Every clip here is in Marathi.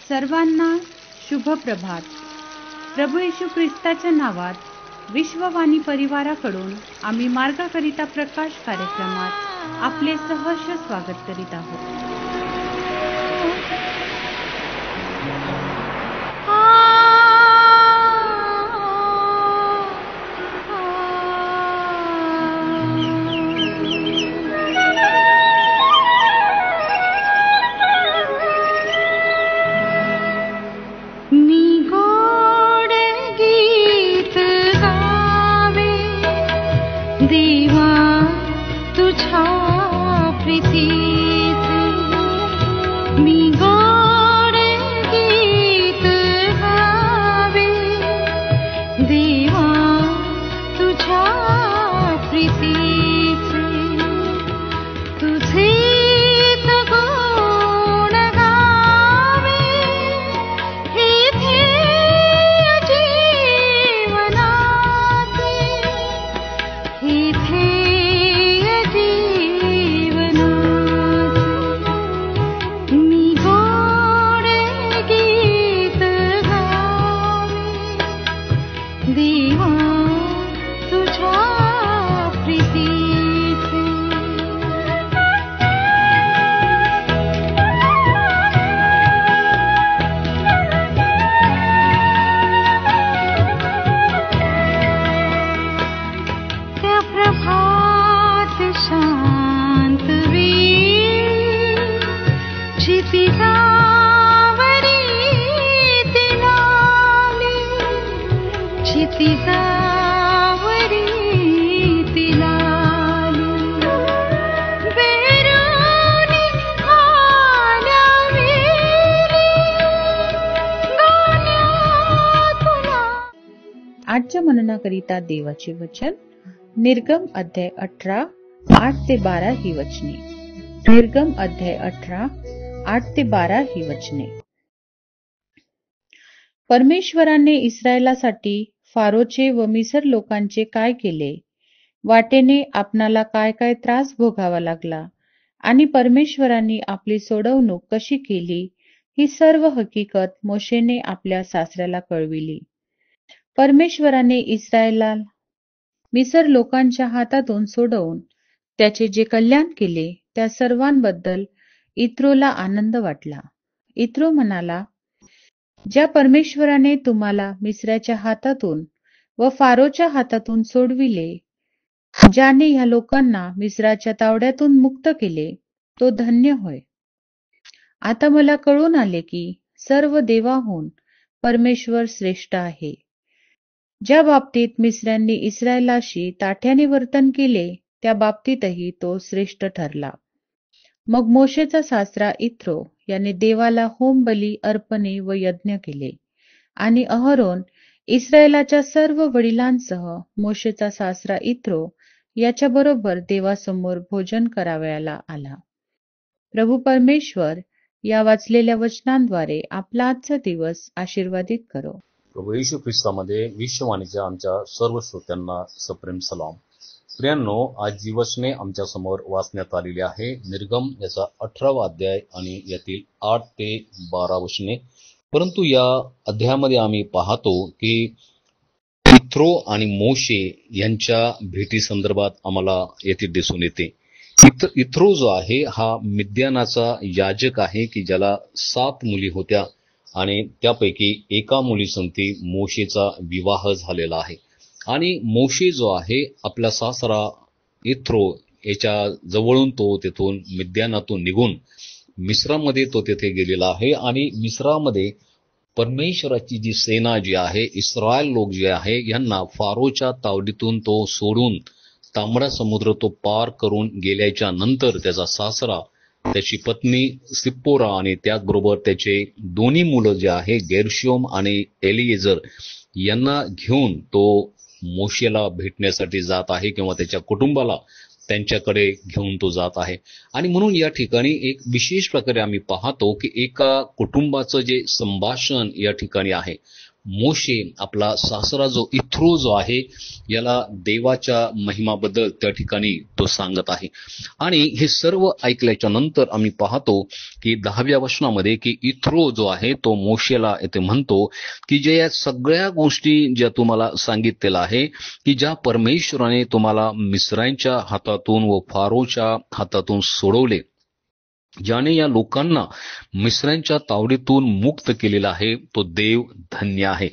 सर्वांना शुभ प्रभात. प्रभू येशू ख्रिस्ताच्या नावात विश्ववाणी परिवाराकडून आम्ही मार्गाकरिता प्रकाश कार्यक्रमात आपले सहर्ष स्वागत करीत आहोत. आजच्या मननाकरिता देवाचे वचन निर्गम अध्याय 18 8 ते 12 ही वचने. निर्गम अध्याय 18 8 ते 12 ही वचने. परमेश्वराने इस्रायलासाठी फारोचे व मिसर लोकांचे काय केले, वाटेने आपणाला काय काय त्रास भोगावा लागला आणि परमेश्वरांनी आपली सोडवणूक कशी केली, ही सर्व हकीकत मोशेने आपल्या सासऱ्याला कळविली. परमेश्वराने इस्रायला मिसर लोकांच्या हातातून सोडवून त्याचे जे कल्याण केले त्या सर्वांबद्दल इत्रोला आनंद वाटला. इत्रो म्हणाला, ज्या परमेश्वराने तुम्हाला मिस्राच्या हातातून व फारोच्या हातातून सोडविले, ज्याने ह्या लोकांना मिस्राच्या तावड्यातून मुक्त केले, तो धन्य होय. आता मला कळून आले की सर्व देवाहून परमेश्वर श्रेष्ठ आहे. ज्या बाबतीत मिस्रांनी इस्रायलाशी ताठ्याने वर्तन केले, त्या बाबतीतही तो श्रेष्ठ ठरला. मग मोशेचा सासरा इत्रो याने देवाला होमबली, अर्पणे व यज्ञ केले आणि अहरोन इस्रायलाच्या सर्व वडिलांसह मोशेचा सासरा इत्रो याच्या बरोबर देवासमोर भोजन करावयाला आला. प्रभू परमेश्वर या वाचलेल्या वचनांद्वारे आपला आजचा दिवस आशीर्वादित करो. प्रभू येशू ख्रिस्तामध्ये विश्ववाणीच्या आमच्या सर्व श्रोत्यांना सप्रेम सलाम. प्रियांनो, आज जी वचने आमच्या समोर वाचण्यात आलेली आहे, निर्गम याचा 18वा अध्याय आणि यातील 8 ते 12 वचने. परंतु या अध्यायामध्ये आम्ही पाहतो की इत्रो आणि मोशे यांच्या भेटी संदर्भात आम्हाला येथे दिसून येते. इत्रो जो आहे हा मिद्यानाचा याजक आहे की ज्याला 7 मुली होत्या आणि त्यापैकी एका मुलीसंगती मोशेचा विवाह झालेला आहे. आणि मोशे जो आहे आपला सासरा इत्रो याच्या जवळून तो तेथून मिद्यानातून निघून मिस्रामध्ये तो तेथे गेलेला आहे. आणि मिस्रामध्ये परमेश्वराची जी सेना जी आहे, इस्रायल लोक जे आहे, यांना फारोच्या तावडीतून तो सोडून तांबडा समुद्र तो पार करून गेल्याच्या नंतर त्याचा सासरा, त्याची पत्नी सिप्पोरा आणि त्याचबरोबर त्याचे दोन्ही मुलं जे आहे गेर्शोम आणि एलिएझर यांना घेऊन तो मोशेला भेटण्यासाठी जात आहे किंवा त्याच्या कुटुंबाला त्यांच्याकडे घेऊन तो जात आहे. आणि म्हणून या ठिकाणी एक विशेष प्रकारे आम्ही पाहतो की एका कुटुंबाचं जे संभाषण या ठिकाणी आहे. मोशे आपला सासरा जो इथ्रो जो आहे याला देवाच्या महिमाबद्दल त्या ठिकाणी तो सांगत आहे. आणि हे सर्व ऐकल्याच्या नंतर आम्ही पाहतो की 10व्या वचनामध्ये की इथ्रो जो आहे तो मोशेला येथे म्हणतो की जे या सगळ्या गोष्टी ज्या तुम्हाला सांगितलेल्या आहे की ज्या परमेश्वराने तुम्हाला मिस्रांच्या हातातून व फारोच्या हातातून सोडवले, ज्याने या लोकांना मिस्रांच्या तावडीतून मुक्त केलेला आहे, तो देव धन्य आहे.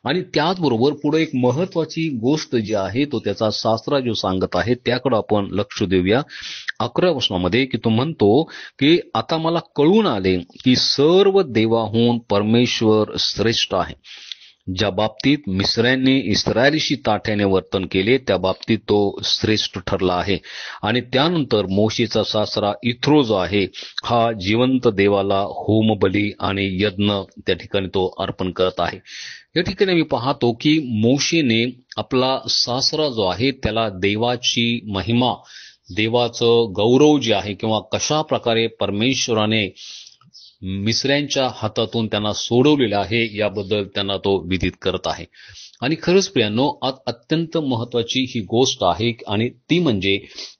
आणि त्याचबरोबर पुढे एक महत्वाची गोष्ट जी आहे तो त्याचा सासरा जो सांगत आहे त्याकडे आपण लक्ष देऊया. 11व्या वचनामध्ये की तो म्हणतो की आता मला कळून आले की सर्व देवाहून परमेश्वर श्रेष्ठ आहे. ज्या बाबतीत मिस्रांनी इस्रायलीशी ताठ्याने वर्तन केले त्या बाबतीत तो श्रेष्ठ ठरला आहे. आणि त्यानंतर मोशेचा सासरा इथ्रो जो आहे हा जिवंत देवाला होमबली आणि यज्ञ त्या ठिकाणी तो अर्पण करत आहे. या ठिकाणी मी पाहतो की मोशेने आपला सासरा जो आहे त्याला देवाची महिमा, देवाचं गौरव जे आहे किंवा कशा प्रकारे परमेश्वराने मिस्रांच्या हातातून त्यांना सोडवलेलं आहे याबद्दल त्यांना तो विदित करत आहे. आणि खरंच प्रियांनो, आज अत्यंत महत्वाची ही गोष्ट आहे आणि ती म्हणजे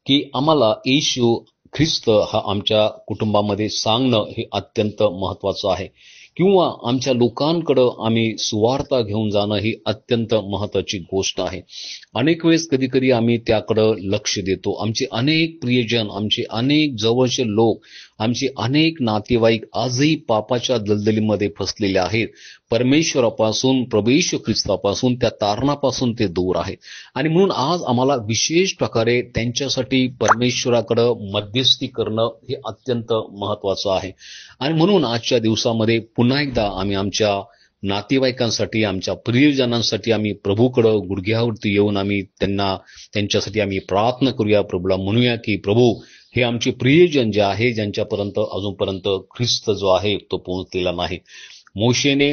की आम्हाला येशू ख्रिस्त हा आमच्या कुटुंबामध्ये सांगणं हे अत्यंत महत्वाचं आहे, किंवा आमच्या लोकांकडं आम्ही सुवार्ता घेऊन जाणं ही अत्यंत महत्वाची गोष्ट आहे. अनेक वेळेस कधी कधी आम्ही त्याकडं लक्ष देतो. आमचे अनेक प्रियजन, आमचे अनेक जवळचे लोक, आमचे अनेक नातेवाईक आजही पापाच्या दलदलीमध्ये फसलेले आहेत. परमेश्वरापासून, प्रभू येशू ख्रिस्तापासून, त्या तारणापासून ते दूर आहेत. आणि म्हणून आज आम्हाला विशेष प्रकारे त्यांच्यासाठी परमेश्वराकडं मध्यस्थी करणं हे अत्यंत महत्वाचं आहे. आणि म्हणून आजच्या दिवसामध्ये पुन्हा एकदा आम्ही आमच्या नातेवाईकांसाठी, आमच्या प्रियजनांसाठी आम्ही प्रभूकडं गुडघ्यावरती येऊन आम्ही त्यांच्यासाठी आम्ही प्रार्थना करूया. प्रभूला म्हणूया की प्रभू, हे आमचे प्रियजन जे आहे ज्यांच्यापर्यंत अजूनपर्यंत ख्रिस्त जो आहे तो पोहोचलेला नाही. मोशेने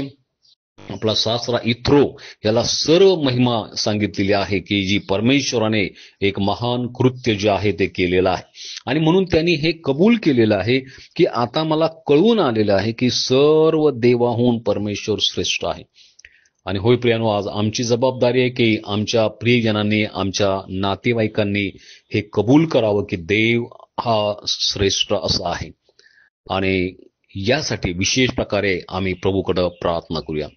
आपला सासरा इथ्रो याला सर्व महिमा सांगितलेली आहे की जी परमेश्वराने एक महान कृत्य जे आहे ते केलेलं आहे. आणि म्हणून त्यांनी हे कबूल केलेलं आहे की आता मला कळून आलेलं आहे की सर्व देवाहून परमेश्वर श्रेष्ठ आहे. आणि होय प्रियानो, आज आमची जबाबदारी आहे की आमच्या प्रियजनांनी, आमच्या नातेवाईकांनी हे कबूल करावं की देव हा श्रेष्ठ असा आहे. आणि यासाठी विशेष प्रकारे आम्ही प्रभूकडे प्रार्थना करूया.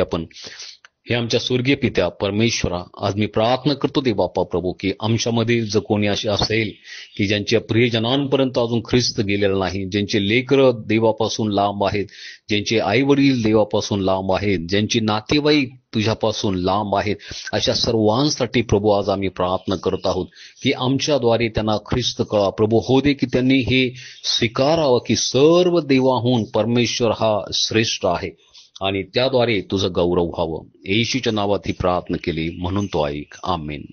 पण हे आमच्या स्वर्गीय पित्या परमेश्वरा, आज मी प्रार्थना करतो ते बापा प्रभू की आमच्यामध्ये जर कोणी असे असेल की ज्यांच्या प्रियजनांपर्यंत अजून ख्रिस्त गेलेला नाही, ज्यांचे लेकरं देवापासून लांब आहेत, ज्यांचे आई वडील देवापासून लांब आहेत, ज्यांची नातेवाईक तुझ्यापासून लांब आहेत, अशा सर्वांसाठी प्रभू आज आम्ही प्रार्थना करत आहोत की आमच्याद्वारे त्यांना ख्रिस्त कळा. प्रभू, हो दे की त्यांनी हे स्वीकारावं की सर्व देवाहून परमेश्वर हा श्रेष्ठ आहे आणि त्याद्वारे तुझं गौरव व्हावं. येशूच्या नावात ही प्रार्थना केली म्हणून तो ऐक. आमेन.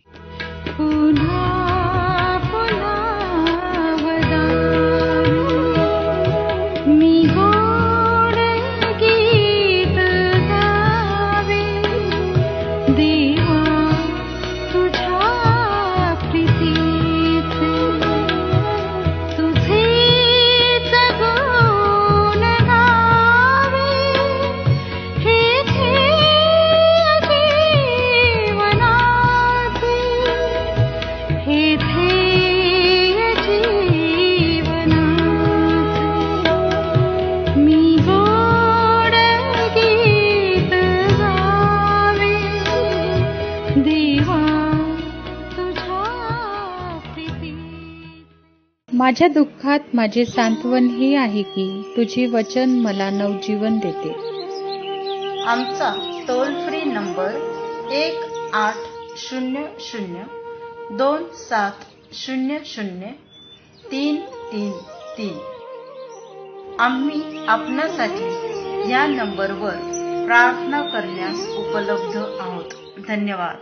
माझ्या दुःखात माझे सांत्वन हे आहे की तुझे वचन मला नवजीवन देते. आमचा टोल फ्री नंबर 1-800-2700-333. आम्ही आपणासाठी या नंबरवर प्रार्थना करण्यास उपलब्ध आहोत. धन्यवाद.